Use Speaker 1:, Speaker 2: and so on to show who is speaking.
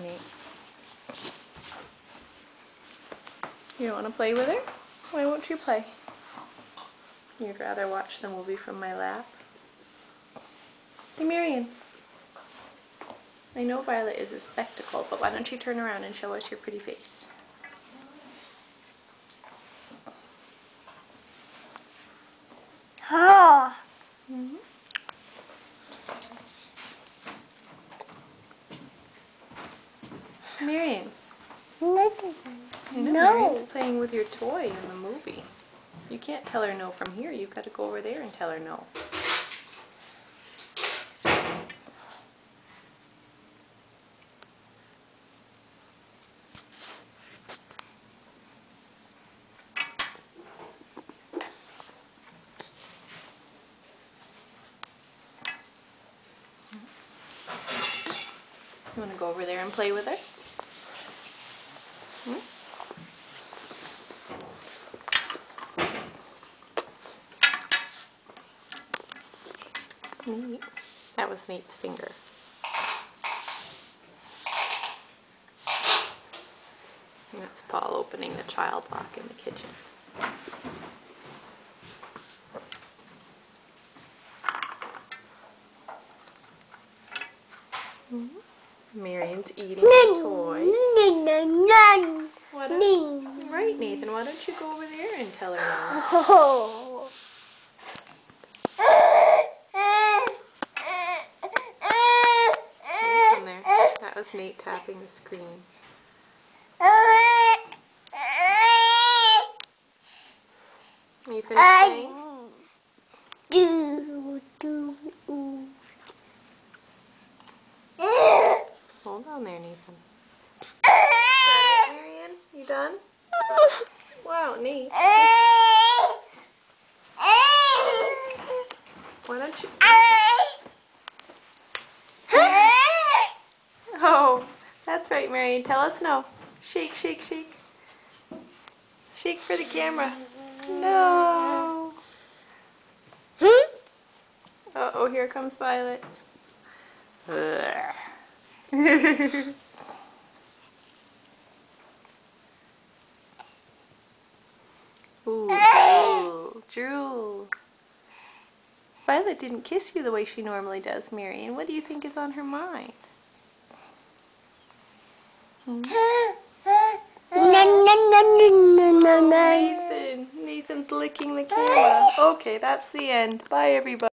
Speaker 1: Nate. You don't want to play with her? Why won't you play? You'd rather watch the movie from my lap? Hey, Marion. I know Violet is a spectacle, but why don't you turn around and show us your pretty face?
Speaker 2: Oh.
Speaker 1: Mm-hmm. Marion. I know, Marion's playing with your toy in the movie. You can't tell her no from here. You've got to go over there and tell her no. You want to go over there and play with her? Hmm? Neat. That was Nate's finger. And that's Paul opening the child lock in the kitchen. Marion's eating a toy. What right, Nathan, why don't you go over there and tell her no? Come there. That was Nate tapping the screen. Are you finished playing? Hold on there, Nathan. Is that it, Marion? You done? Wow, Nate. Why don't you... Oh, that's right, Marion. Tell us no. Shake, shake, shake. Shake for the camera. No. Uh-oh, here comes Violet. Ooh, drool. Violet didn't kiss you the way she normally does, Marion. What do you think is on her mind? Nathan. Nathan's licking the camera. Okay, that's the end. Bye, everybody.